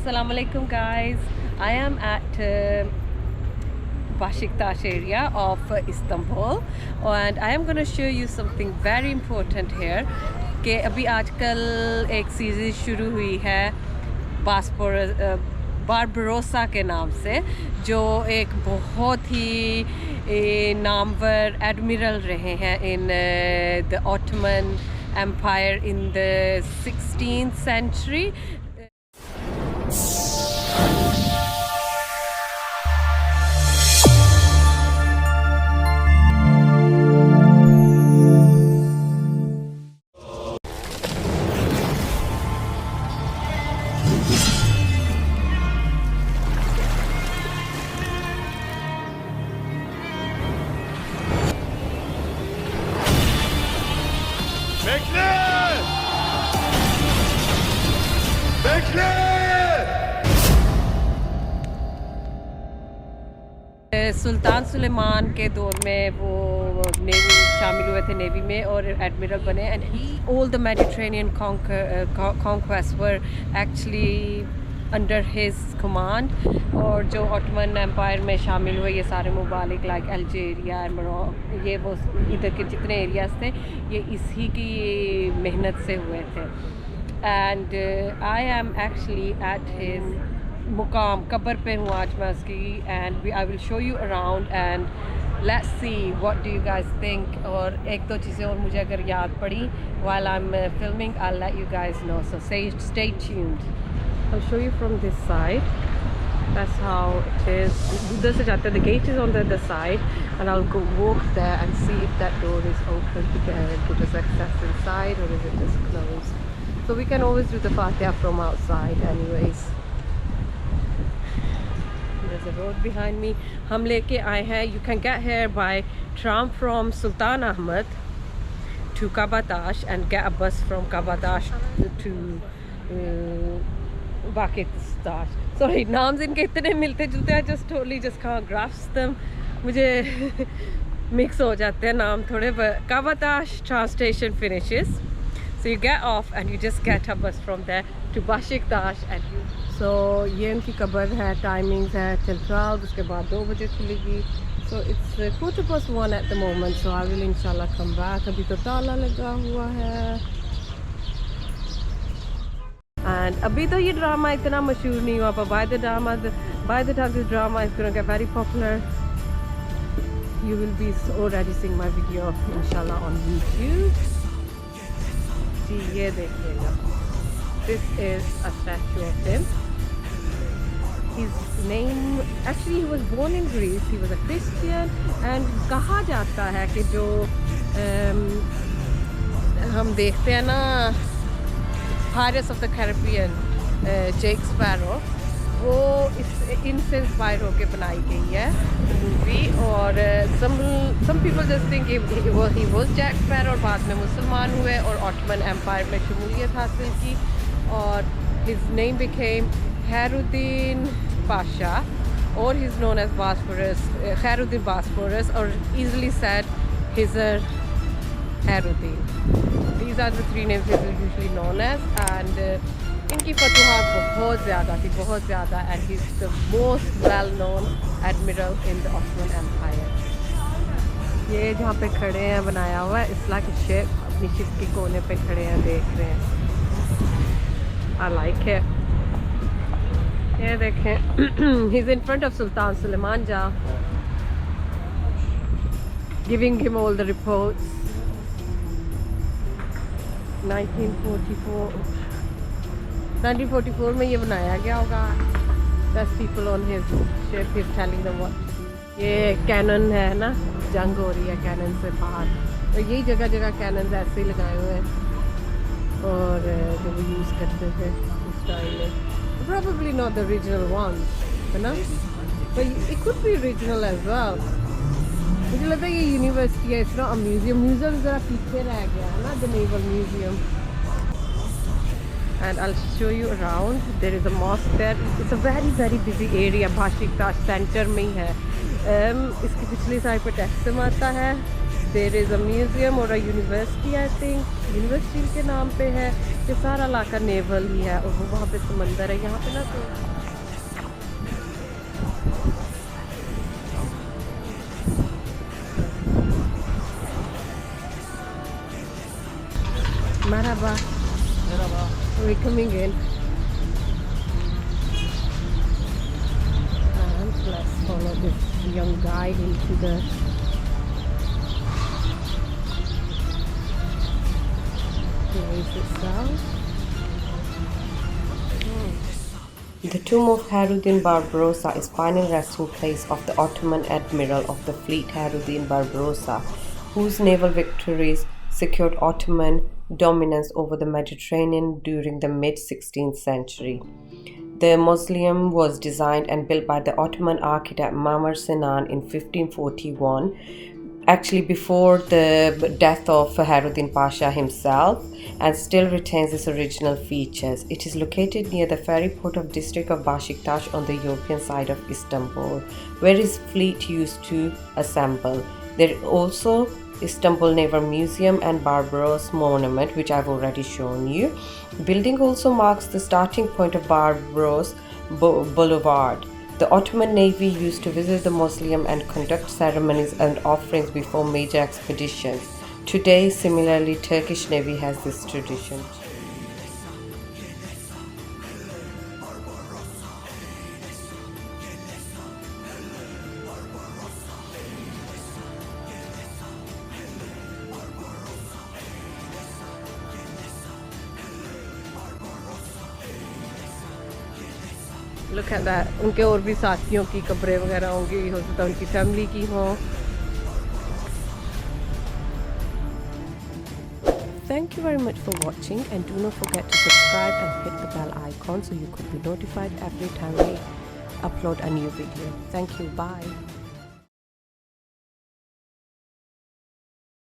Assalamu alaikum guys. I am at Beşiktaş area of Istanbul and I am going to show you something very important here कि अभी आजकल एक series शुरू हुई है Barbarossa के नाम से, जो एक बहुत ही नामवर एडमिरल रहे हैं in the Ottoman Empire in the 16th century. Sultan Suleiman के दौर में वो नेवी शामिल हुए थे, नेवी में, और एडमिरल बने and all the Mediterranean conquest were actually under his command. और जो ऑटोमन एम्पायर में शामिल हुए ये सारे ममालिक लाइक अल्जीरिया, मोरक्को, ये वो इधर के जितने एरियाज़ थे ये इसी की मेहनत से हुए थे. And I am actually at his मुकाम कब्र पे हूँ आज मैं उसकी, and I will show you around and let's see what do you guys think. और एक दो चीज़ें और मुझे अगर याद पड़ी while I am filming I will let you guys know, so stay tuned. I will show you from this side. That's how it is. उधर से जाते हैं, the gate is on the other side and I'll go walk there and see if that door is open to get us access inside or is it just closed. So we can always do the Fatiha from outside anyways. There's a road behind me. हम लेके आए हैं. You can get here by tram from Sultan Ahmed to Kabatash and get a bus from Kabatash to Beşiktaş. Sorry, नाम इनके इतने मिलते जुलते हैं. Just totally just can't grasp them. मुझे मिक्स हो जाते हैं नाम थोड़े. But Kabatash train station finishes. So you get off and you just get a bus from there to Beşiktaş and you. So ये उनकी कब्र है. टाइमिंग्स है till 12, उसके बाद 2 बजे खुलेगी. So it's 1:15 at the moment. So I will inshallah come back. अभी तो ताला लगा हुआ है. And अभी तो ये ड्रामा इतना मशहूर नहीं हुआ, but by the time this drama is gonna get very popular, you will be already seeing my video inshallah on YouTube. जी ये देखिएगा, this is a statue of him. His name, actually he was born in Greece, he was a Christian, and कहा जाता है कि जो हम देखते हैं ना Pirates of the Caribbean, Jake Sparrow, वो इनसे इंस्पायर होके बनाई गई है मूवी. और some people just think he was Jack Sparrow और बाद में मुसलमान हुए और ऑटोमन एम्पायर में शमूलियत हासिल की और his name became Hayreddin Paşa, or he's known as Barbaros, Hayreddin Barbarossa, or easily said Hizr Hayreddin. These are the 3 names he is usually known as. And इनकी फतूहात बहुत ज़्यादा थी, बहुत ज़्यादा. And he's the most well-known admiral in the Ottoman Empire. ये जहाँ पे खड़े हैं बनाया हुआ है, इस लाइक शेप, अपनी शिप के कोने पे खड़े हैं, देख रहे हैं. I like it. ये देखें, he's in front of Sultan Suleiman Jah, giving him all the reports. 1944 में ये बनाया गया होगा. That's people on his ship, he's telling them what to do. ये कैनन है ना, जंग हो रही है कैनन से बाहर, तो यही जगह जगह कैनन ऐसे ही लगाए हुए हैं और जो वो यूज़ करते थे उस टाइम में. Probably not the original one, है ना, but it could be original as well. मुझे लगता है ये यूनिवर्सिटी है, इस तरह म्यूजियम ज़रा पीछे रह गया है ना, the naval museum. And I'll show you around. There is a mosque there. It's a very busy area. Beşiktaş centre में ही है. इसकी पिछली साइड पे टैक्सम आता है देयर इज़ अ म्यूज़ियम और a university, I think university के नाम पे है। ये सारा इलाका नेवल ही है और वो वहाँ पे समंदर है। यहाँ पे ना तो Merhaba. Merhaba. We're coming in. And let's follow this young guide into the place itself. The tomb of Hayreddin Barbarossa is final resting place of the Ottoman admiral of the fleet Hayreddin Barbarossa, whose naval victories secured Ottoman dominance over the Mediterranean during the mid-16th century. The mausoleum was designed and built by the Ottoman architect Mimar Sinan in 1541, actually before the death of Hayreddin Pasha himself, and still retains its original features. It is located near the ferry port of district of Beşiktaş on the European side of Istanbul, where his fleet used to assemble. There is also Istanbul Naval Museum and Barbaros Monument, which I've already shown you. Building also marks the starting point of Barbaros Boulevard. The Ottoman Navy used to visit the mausoleum and conduct ceremonies and offerings before major expeditions. Today, similarly, Turkish Navy has this tradition. Look at that. उनके और भी साथियों की कब्रें वगैरह होंगी, हो सकता है उनकी फैमिली की हो। Thank you very much for watching, and do not forget to subscribe and hit the bell icon so you could be notified every time we upload a new video. Thank you. Bye.